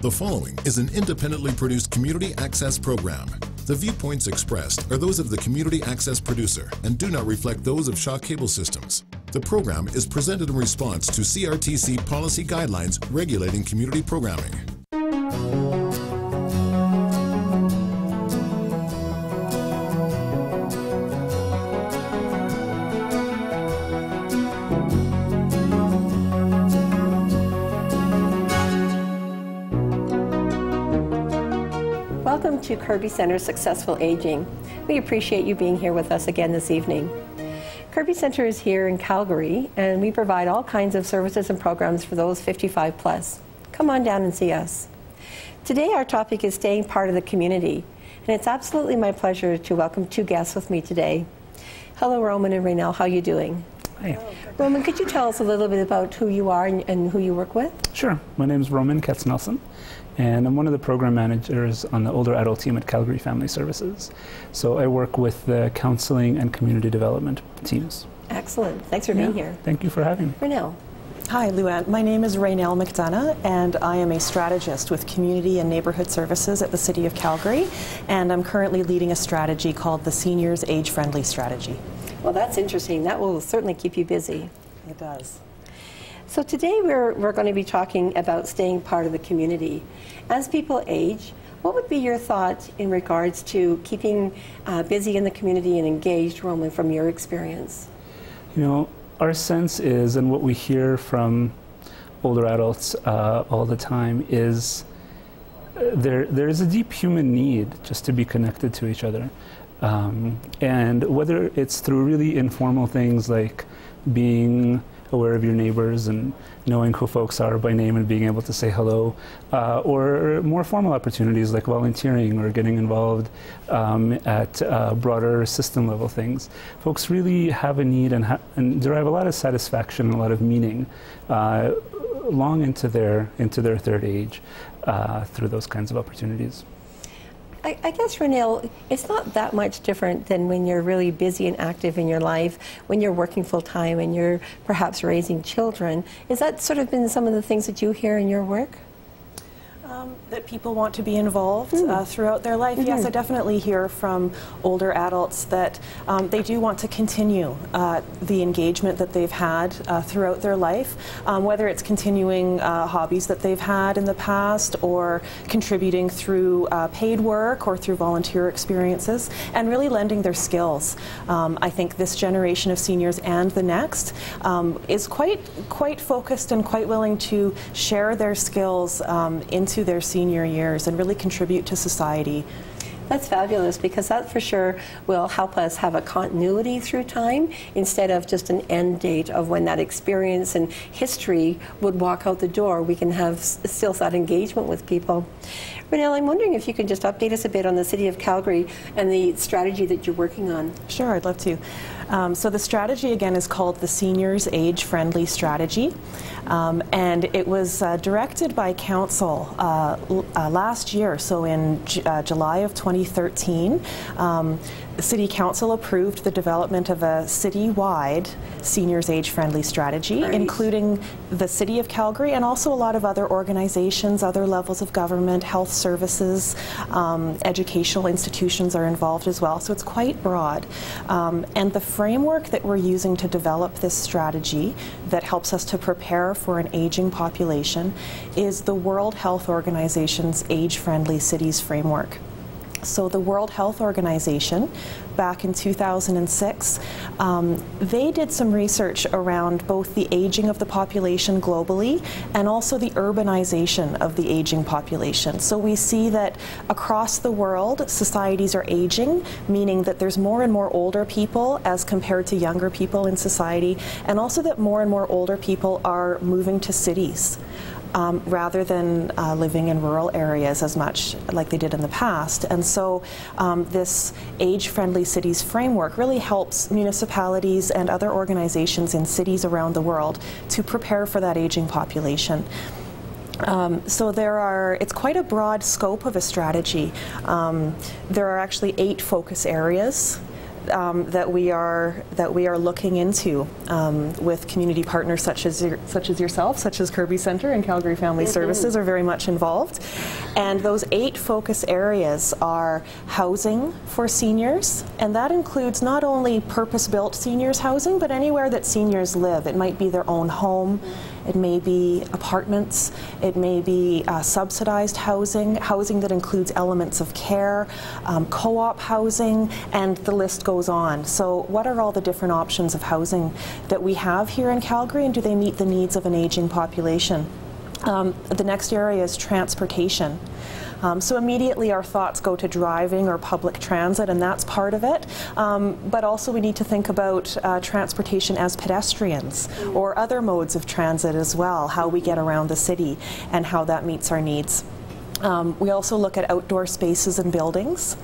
The following is an independently produced community access program. The viewpoints expressed are those of the community access producer and do not reflect those of Shaw Cable Systems. The program is presented in response to CRTC policy guidelines regulating community programming. Welcome to Kerby Centre Successful Aging. We appreciate you being here with us again this evening. Kerby Centre is here in Calgary, and we provide all kinds of services and programs for those 55 plus. Come on down and see us. Today our topic is staying part of the community, and it's absolutely my pleasure to welcome two guests with me today. Hello, Roman and Raynell, how are you doing? Hi. Roman, could you tell us a little bit about who you are and who you work with? Sure. My name is Roman Katz-Nelson, and I'm one of the program managers on the older adult team at Calgary Family Services. So I work with the counseling and community development teams. Excellent. Thanks for being here. Thank you for having me. Raynell. Hi, Luanne. My name is Raynell McDonough, and I am a strategist with Community and Neighborhood Services at the City of Calgary, and I'm currently leading a strategy called the Seniors Age-Friendly Strategy. Well, that's interesting. That will certainly keep you busy. It does. So today we're going to be talking about staying part of the community. As people age, what would be your thoughts in regards to keeping busy in the community and engaged, Roman, from your experience? You know, our sense is, and what we hear from older adults all the time, is there is a deep human need just to be connected to each other. And whether it's through really informal things like being aware of your neighbors and knowing who folks are by name and being able to say hello, or more formal opportunities like volunteering or getting involved at broader system level things. Folks really have a need and derive a lot of satisfaction and a lot of meaning long into their third age through those kinds of opportunities. I guess, Raynell, it's not that much different than when you're really busy and active in your life, when you're working full-time and you're perhaps raising children. Is that sort of been some of the things that you hear in your work? That people want to be involved throughout their life. Yes, I definitely hear from older adults that they do want to continue the engagement that they've had throughout their life, whether it's continuing hobbies that they've had in the past or contributing through paid work or through volunteer experiences and really lending their skills. I think this generation of seniors and the next is quite focused and quite willing to share their skills into their senior years and really contribute to society. That's fabulous, because that for sure will help us have a continuity through time instead of just an end date of when that experience and history would walk out the door. We can have still that engagement with people. Raynell, I'm wondering if you can just update us a bit on the City of Calgary and the strategy that you're working on. Sure, I'd love to. So the strategy again is called the Seniors Age-Friendly Strategy, and it was directed by Council last year, so in July of 2013. The City Council approved the development of a city-wide seniors age-friendly strategy, including the City of Calgary and also a lot of other organizations, other levels of government, health services, educational institutions are involved as well. So it's quite broad. And the framework that we're using to develop this strategy that helps us to prepare for an aging population is the World Health Organization's Age-Friendly Cities Framework. So the World Health Organization, back in 2006, they did some research around both the aging of the population globally and also the urbanization of the aging population. So we see that across the world, societies are aging, meaning that there's more and more older people as compared to younger people in society, and also that more and more older people are moving to cities. Rather than living in rural areas as much like they did in the past. And so this age-friendly cities framework really helps municipalities and other organizations in cities around the world to prepare for that aging population. So it's quite a broad scope of a strategy. There are actually 8 focus areas that we are looking into with community partners such as yourself, such as Kerby Centre and Calgary Family Services are very much involved. And those 8 focus areas are housing for seniors, and that includes not only purpose-built seniors housing, but anywhere that seniors live. It might be their own home, it may be apartments, it may be subsidized housing, housing that includes elements of care, co-op housing, and the list goes on. So what are all the different options of housing that we have here in Calgary, and do they meet the needs of an aging population? The next area is transportation. So immediately our thoughts go to driving or public transit, and that's part of it. But also we need to think about transportation as pedestrians or other modes of transit as well, how we get around the city and how that meets our needs. We also look at outdoor spaces and buildings.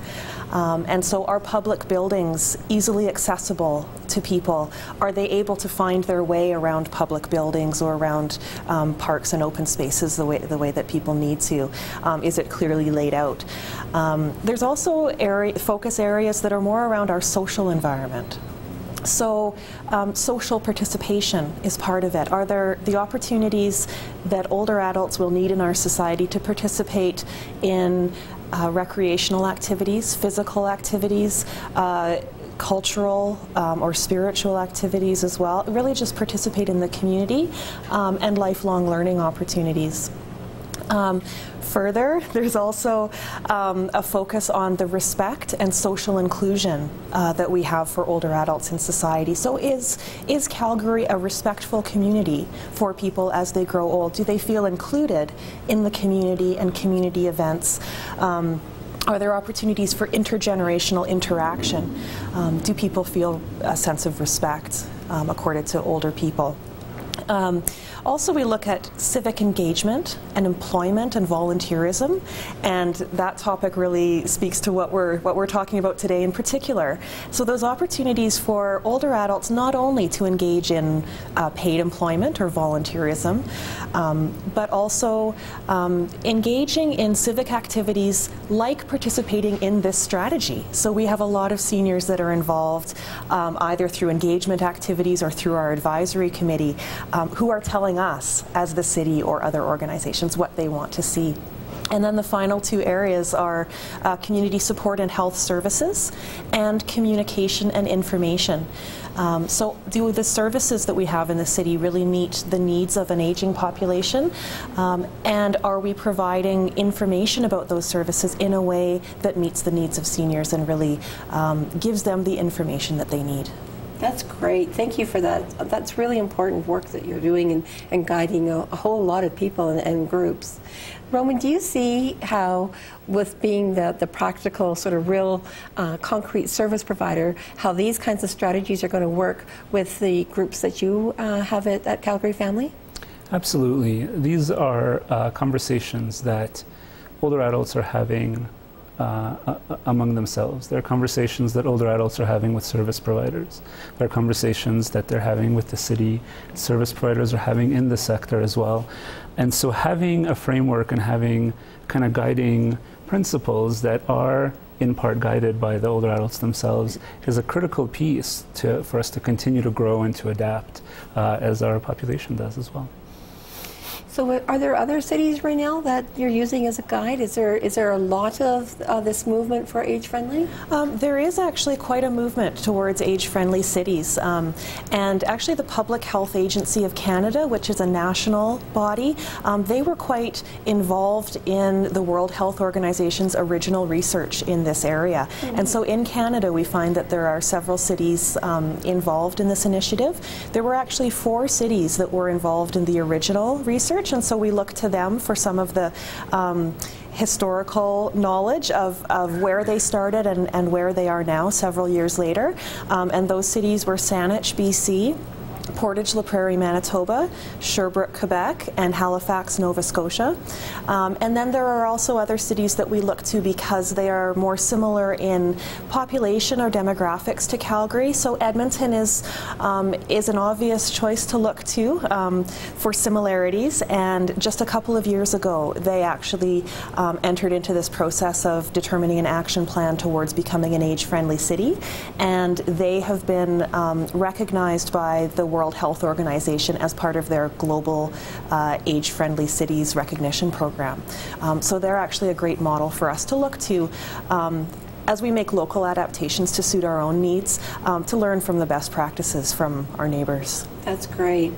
And so are public buildings easily accessible to people? Are they able to find their way around public buildings or around parks and open spaces the way that people need to? Is it clearly laid out? There's also focus areas that are more around our social environment. So social participation is part of it. Are there the opportunities that older adults will need in our society to participate in recreational activities, physical activities, cultural or spiritual activities as well? Really just participate in the community and lifelong learning opportunities. Further, there's also a focus on the respect and social inclusion that we have for older adults in society. So is Calgary a respectful community for people as they grow old? Do they feel included in the community and community events? Are there opportunities for intergenerational interaction? Do people feel a sense of respect accorded to older people? Also, we look at civic engagement and employment and volunteerism, and that topic really speaks to what we're talking about today in particular. So those opportunities for older adults not only to engage in paid employment or volunteerism, but also engaging in civic activities like participating in this strategy. So we have a lot of seniors that are involved either through engagement activities or through our advisory committee who are telling us as the city or other organizations what they want to see. And then the final 2 areas are community support and health services and communication and information. So do the services that we have in the city really meet the needs of an aging population? And are we providing information about those services in a way that meets the needs of seniors and really gives them the information that they need? That's great. Thank you for that. That's really important work that you're doing and guiding a whole lot of people and groups. Roman, do you see how, with being the practical, sort of real concrete service provider, how these kinds of strategies are going to work with the groups that you have at Calgary Family? Absolutely. These are conversations that older adults are having among themselves. There are conversations that older adults are having with service providers. There are conversations that they're having with the city. Service providers are having in the sector as well. And so having a framework and having kind of guiding principles that are in part guided by the older adults themselves is a critical piece for us to continue to grow and to adapt as our population does as well. So are there other cities right now that you're using as a guide? Is there a lot of this movement for age-friendly? There is actually quite a movement towards age-friendly cities. And actually the Public Health Agency of Canada, which is a national body, they were quite involved in the World Health Organization's original research in this area. Mm-hmm. And so in Canada we find that there are several cities involved in this initiative. There were actually 4 cities that were involved in the original research, and so we look to them for some of the historical knowledge of where they started and where they are now several years later. And those cities were Saanich, BC, Portage la Prairie, Manitoba, Sherbrooke, Quebec, and Halifax, Nova Scotia. And then there are also other cities that we look to because they are more similar in population or demographics to Calgary. So Edmonton is an obvious choice to look to for similarities. And just a couple of years ago, they actually entered into this process of determining an action plan towards becoming an age-friendly city. And they have been recognized by the World Health Organization as part of their global age-friendly cities recognition program. So they're actually a great model for us to look to as we make local adaptations to suit our own needs, to learn from the best practices from our neighbors. That's great.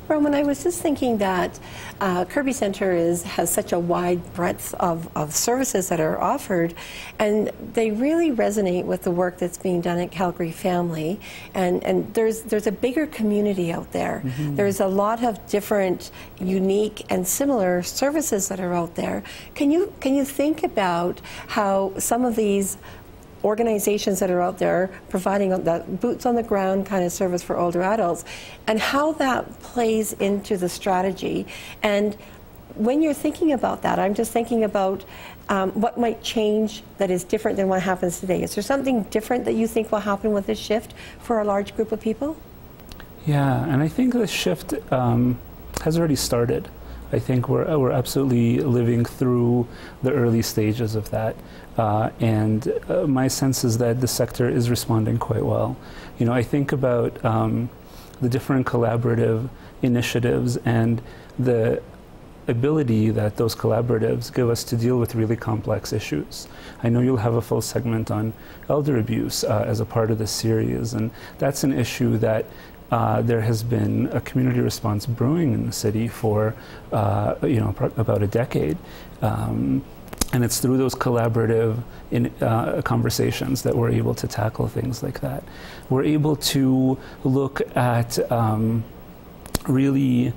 Roman, I was just thinking that Kerby Centre has such a wide breadth of services that are offered, and they really resonate with the work that's being done at Calgary Family. And there's a bigger community out there. Mm-hmm. There's a lot of different, unique and similar services that are out there. Can you think about how some of these organizations that are out there providing that boots on the ground kind of service for older adults, and how that plays into the strategy? And when you're thinking about that, I'm just thinking about what might change that is different than what happens today. Is there something different that you think will happen with this shift for a large group of people? Yeah, and I think the shift has already started. I think we're absolutely living through the early stages of that. And my sense is that the sector is responding quite well. You know, I think about the different collaborative initiatives and the ability that those collaboratives give us to deal with really complex issues. I know you'll have a full segment on elder abuse as a part of this series, and that's an issue that there has been a community response brewing in the city for about a decade. And it's through those collaborative conversations that we're able to tackle things like that. We're able to look at really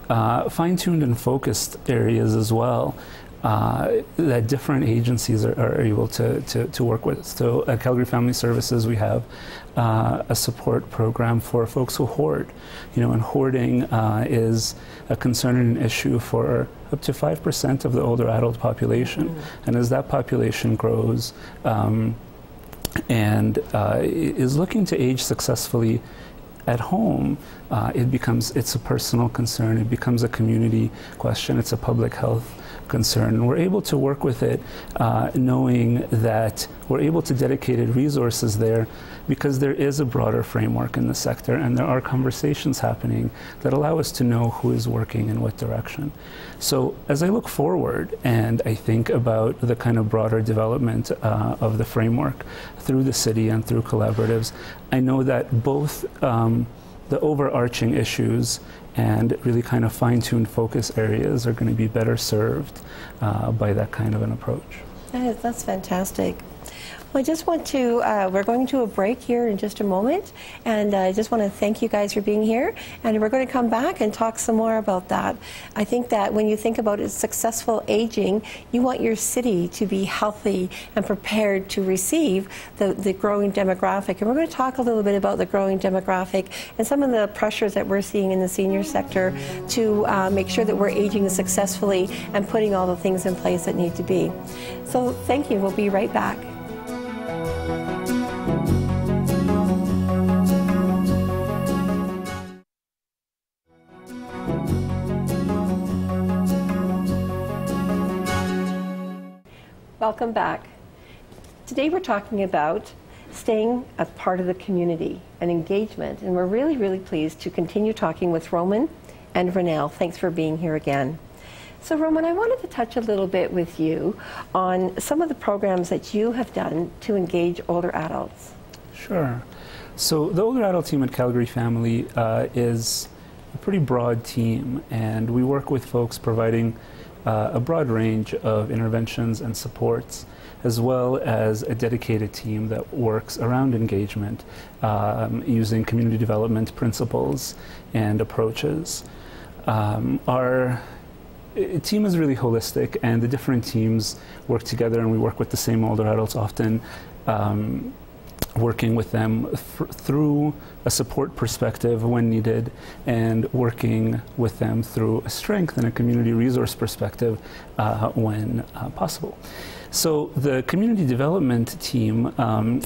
fine-tuned and focused areas as well that different agencies are able to work with. So at Calgary Family Services, we have a support program for folks who hoard. You know, and hoarding is a concern and an issue for up to 5% of the older adult population. Mm-hmm. And as that population grows and is looking to age successfully at home, it's a personal concern, it becomes a community question, it's a public health concern. And we're able to work with it knowing that we're able to dedicate resources there because there is a broader framework in the sector, and there are conversations happening that allow us to know who is working in what direction. So as I look forward and I think about the kind of broader development of the framework through the city and through collaboratives, I know that both the overarching issues and really kind of fine-tuned focus areas are going to be better served by that kind of an approach. That's fantastic. Well, I just want to, we're going to a break here in just a moment, and I just want to thank you guys for being here, and we're going to come back and talk some more about that. I think that when you think about successful aging, you want your city to be healthy and prepared to receive the growing demographic. And we're going to talk a little bit about the growing demographic and some of the pressures that we're seeing in the senior sector to make sure that we're aging successfully and putting all the things in place that need to be. So thank you. We'll be right back. Welcome back. Today we're talking about staying a part of the community and engagement, and we're really, really pleased to continue talking with Roman and Renelle. Thanks for being here again. So Roman, I wanted to touch a little bit with you on some of the programs that you have done to engage older adults. Sure. So the older adult team at Calgary Family is a pretty broad team, and we work with folks providing a broad range of interventions and supports, as well as a dedicated team that works around engagement using community development principles and approaches. Our team is really holistic, and the different teams work together, and we work with the same older adults often working with them through a support perspective when needed, and working with them through a strength and a community resource perspective when possible. So the community development team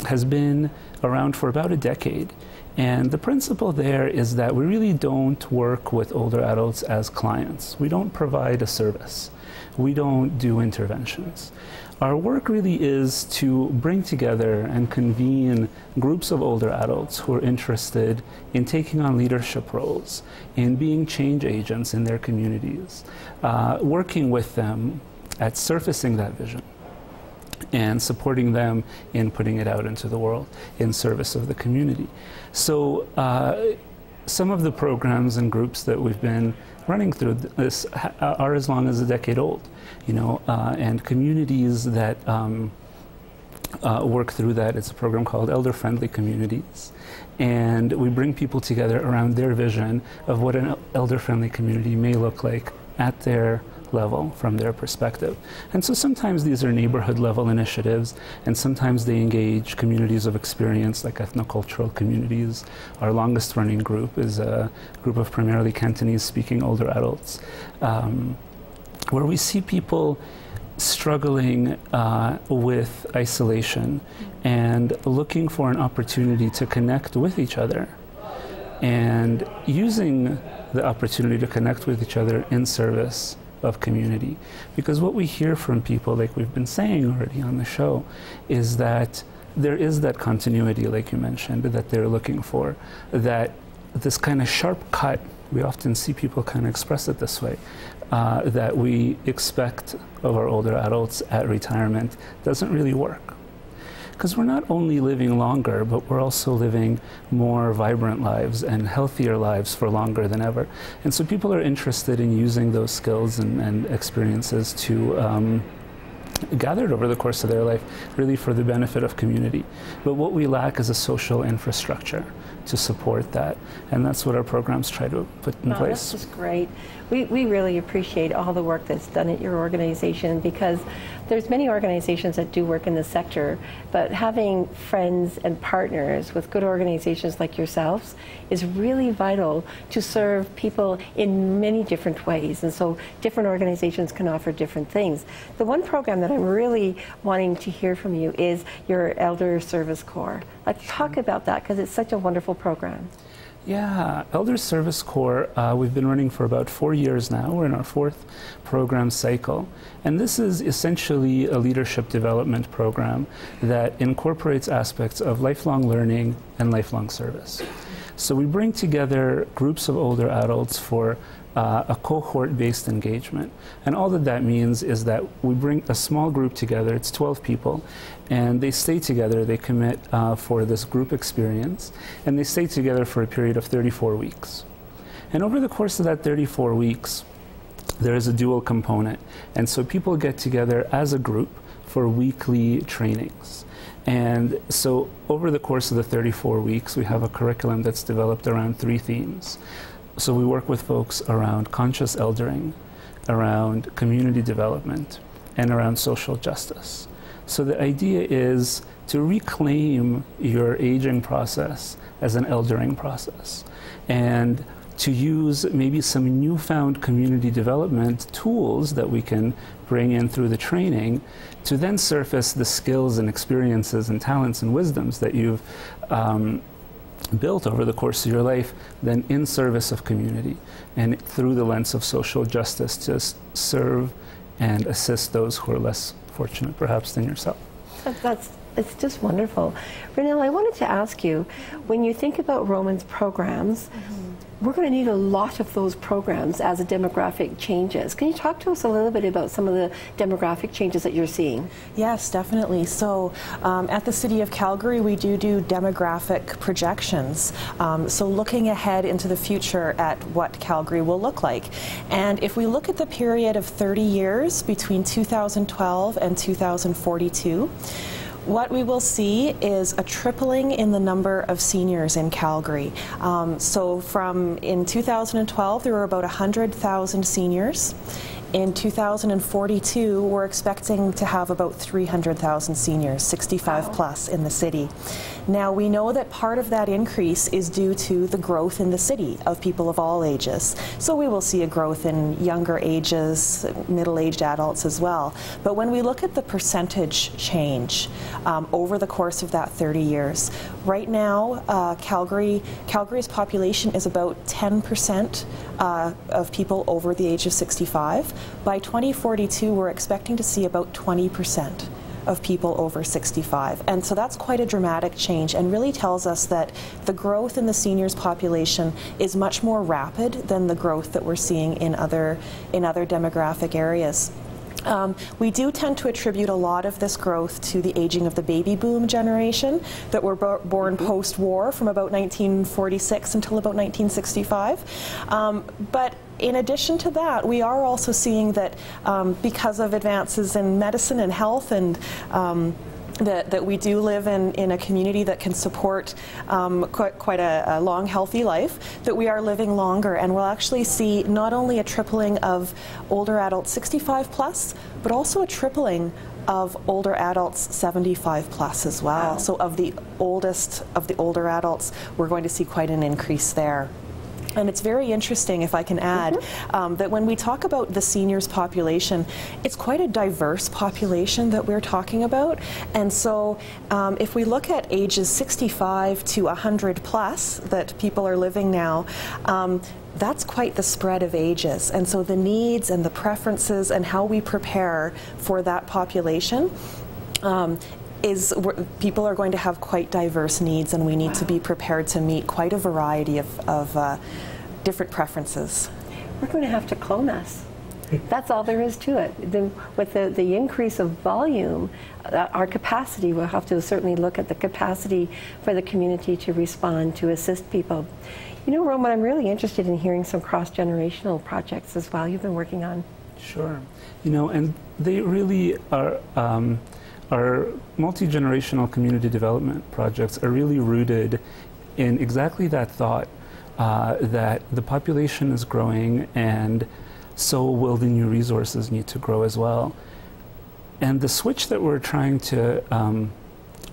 has been around for about a decade. And the principle there is that we really don't work with older adults as clients. We don't provide a service. We don't do interventions. Our work really is to bring together and convene groups of older adults who are interested in taking on leadership roles, in being change agents in their communities, working with them at surfacing that vision, and supporting them in putting it out into the world in service of the community. So some of the programs and groups that we've been running through this are as long as a decade old, you know, and communities that work through that. It's a program called Elder Friendly Communities, and we bring people together around their vision of what an elder friendly community may look like at their level from their perspective. And so sometimes these are neighborhood level initiatives, and sometimes they engage communities of experience like ethnocultural communities. Our longest running group is a group of primarily Cantonese speaking older adults, where we see people struggling with isolation and looking for an opportunity to connect with each other, and using the opportunity to connect with each other in service of community. Because what we hear from people, like we've been saying already on the show, is that there is that continuity, like you mentioned, that they're looking for, that this kind of sharp cut, we often see people kind of express it this way, that we expect of our older adults at retirement doesn't really work. Because we're not only living longer, but we're also living more vibrant lives and healthier lives for longer than ever. And so people are interested in using those skills and experiences to gathered over the course of their life, really for the benefit of community. But what we lack is a social infrastructure to support that, and that's what our programs try to put in place. That's just great. We really appreciate all the work that's done at your organization, because there's many organizations that do work in the sector, but having friends and partners with good organizations like yourselves is really vital to serve people in many different ways, and so different organizations can offer different things. The one program that I'm really wanting to hear from you is your Elder Service Corps. Like, talk about that, because it's such a wonderful program. Yeah, Elder Service Corps, we've been running for about 4 years now. We're in our 4th program cycle. And this is essentially a leadership development program that incorporates aspects of lifelong learning and lifelong service. So we bring together groups of older adults for a cohort-based engagement. And all that means is that we bring a small group together, it's 12 people, and they stay together, they commit for this group experience, and they stay together for a period of 34 weeks. And over the course of that 34 weeks, there is a dual component. And so people get together as a group for weekly trainings. And so over the course of the 34 weeks, we have a curriculum that's developed around 3 themes. So we work with folks around conscious eldering, around community development, and around social justice. So the idea is to reclaim your aging process as an eldering process, and to use maybe some newfound community development tools that we can bring in through the training to then surface the skills and experiences and talents and wisdoms that you've built over the course of your life, then in service of community and through the lens of social justice to serve and assist those who are less fortunate perhaps than yourself. It's just wonderful. Renelle, I wanted to ask you, when you think about Roman's programs, we're going to need a lot of those programs as the demographic changes. Can you talk to us a little bit about some of the demographic changes that you're seeing? Yes, definitely. So at the City of Calgary, we do demographic projections. So looking ahead into the future at what Calgary will look like. And if we look at the period of 30 years between 2012 and 2042, what we will see is a tripling in the number of seniors in Calgary. So in 2012, there were about 100,000 seniors. In 2042, we're expecting to have about 300,000 seniors, 65 plus, in the city. Now, we know that part of that increase is due to the growth in the city of people of all ages. So we will see a growth in younger ages, middle-aged adults as well. But when we look at the percentage change over the course of that 30 years, right now, Calgary's population is about 10% of people over the age of 65. By 2042, we're expecting to see about 20% of people over 65. And so that's quite a dramatic change and really tells us that the growth in the seniors population is much more rapid than the growth that we're seeing in other demographic areas. We do tend to attribute a lot of this growth to the aging of the baby boom generation that were born post-war from about 1946 until about 1965. But in addition to that, we are also seeing that because of advances in medicine and health and that we do live in a community that can support quite a long, healthy life, that we are living longer, and we'll actually see not only a tripling of older adults 65 plus, but also a tripling of older adults 75 plus as well. Wow. So of the older adults, we're going to see quite an increase there. And it's very interesting, if I can add, that when we talk about the seniors population, it's quite a diverse population that we're talking about. And so if we look at ages 65 to 100 plus that people are living now, that's quite the spread of ages. And so the needs and the preferences and how we prepare for that population people are going to have quite diverse needs, and we need to be prepared to meet quite a variety of different preferences. We're going to have to clone us. That's all there is to it. With the increase of volume, our capacity, we'll have to certainly look at the capacity for the community to respond, to assist people. You know, Roman, I'm really interested in hearing some cross-generational projects as well you've been working on. Sure. You know, and they really are, our multi-generational community development projects are really rooted in exactly that thought, that the population is growing, and so will the new resources need to grow as well. And the switch that we're trying to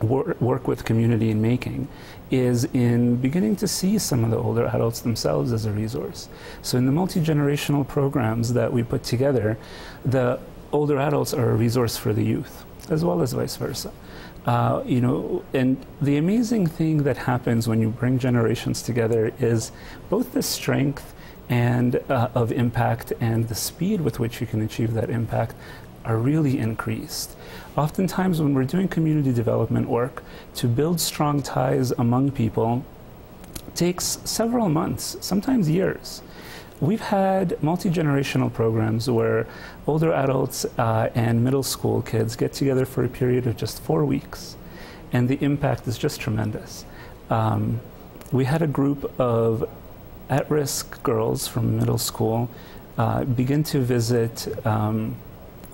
work with community in making is in beginning to see some of the older adults themselves as a resource. So in the multi-generational programs that we put together, the older adults are a resource for the youth, as well as vice versa. You know, and the amazing thing that happens when you bring generations together is both the strength and of impact and the speed with which you can achieve that impact are really increased. Oftentimes when we're doing community development work, to build strong ties among people takes several months, sometimes years. We've had multi-generational programs where older adults and middle school kids get together for a period of just 4 weeks, and the impact is just tremendous. We had a group of at-risk girls from middle school begin to visit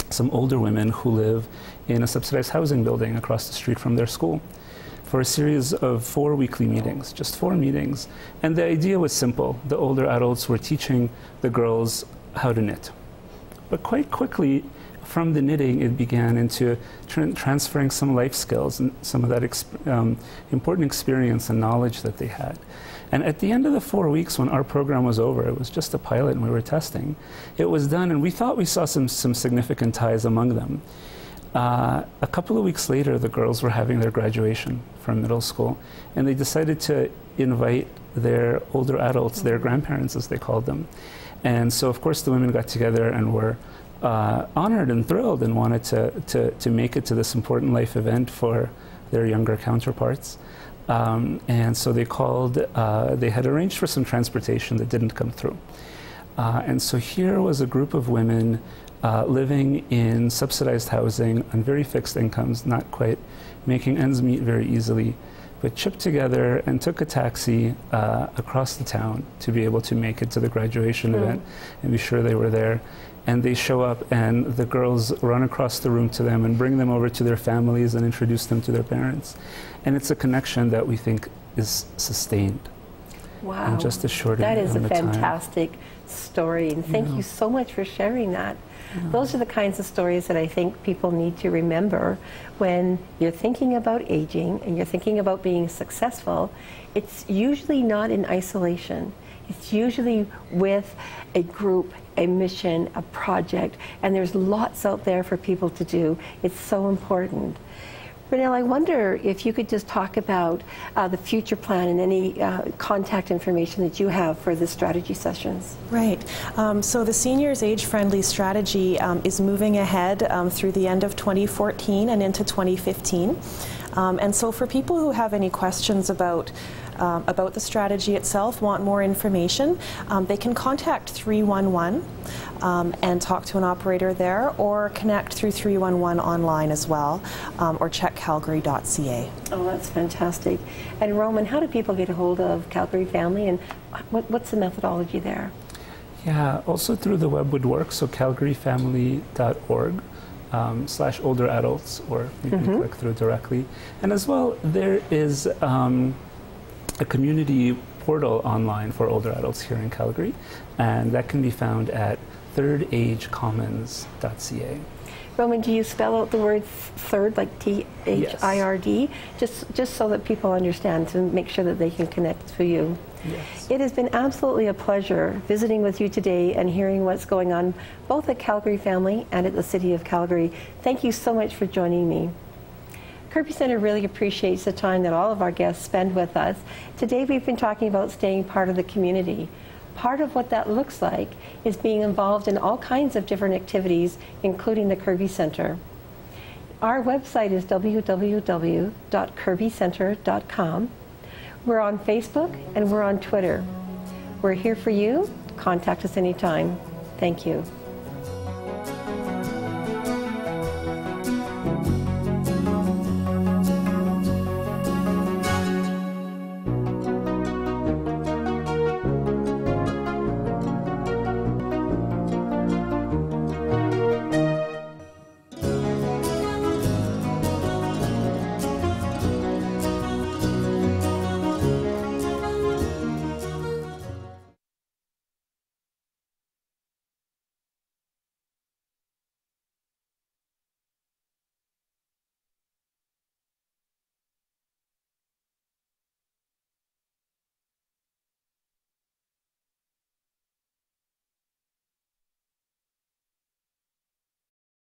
some older women who live in a subsidized housing building across the street from their school, for a series of 4 weekly meetings, just 4 meetings. And the idea was simple. The older adults were teaching the girls how to knit. But quite quickly, from the knitting, it began into transferring some life skills and some of that important experience and knowledge that they had. And at the end of the 4 weeks, when our program was over, it was just a pilot and we were testing, it was done, and we thought we saw some significant ties among them. A couple of weeks later, the girls were having their graduation from middle school, and they decided to invite their older adults, their grandparents as they called them. And so, of course, the women got together and were honored and thrilled and wanted to make it to this important life event for their younger counterparts. And so they called, they had arranged for some transportation that didn't come through. And so here was a group of women living in subsidized housing on very fixed incomes, not quite making ends meet very easily, but chipped together and took a taxi across the town to be able to make it to the graduation event and be sure they were there. And they show up, and the girls run across the room to them and bring them over to their families and introduce them to their parents. And it's a connection that we think is sustained. Wow. in just a short That amount is of a time. fantastic story, and thank you so much for sharing that. Those are the kinds of stories that I think people need to remember when you're thinking about aging and you're thinking about being successful. It's usually not in isolation. It's usually with a group, a mission, a project, and there's lots out there for people to do. It's so important. Renelle, I wonder if you could just talk about the future plan and any contact information that you have for the strategy sessions. Right. So the Seniors Age-Friendly Strategy is moving ahead through the end of 2014 and into 2015. And so for people who have any questions about the strategy itself, want more information, they can contact 311 and talk to an operator there, or connect through 311 online as well, or check calgary.ca. Oh, that's fantastic. And Roman, how do people get a hold of Calgary Family, and what's the methodology there? Yeah, also through the web would work, so calgaryfamily.org. /older adults, or you can click through directly. And as well, there is a community portal online for older adults here in Calgary, and that can be found at thirdagecommons.ca. Roman, do you spell out the word third, like T-H-I-R-D? Yes. Just so that people understand, to make sure that they can connect to you. Yes. It has been absolutely a pleasure visiting with you today and hearing what's going on both at Calgary Family and at the City of Calgary. Thank you so much for joining me. Kerby Centre really appreciates the time that all of our guests spend with us. Today we've been talking about staying part of the community. Part of what that looks like is being involved in all kinds of different activities, including the Kerby Centre. Our website is www.kerbycentre.com. We're on Facebook and we're on Twitter. We're here for you. Contact us anytime. Thank you.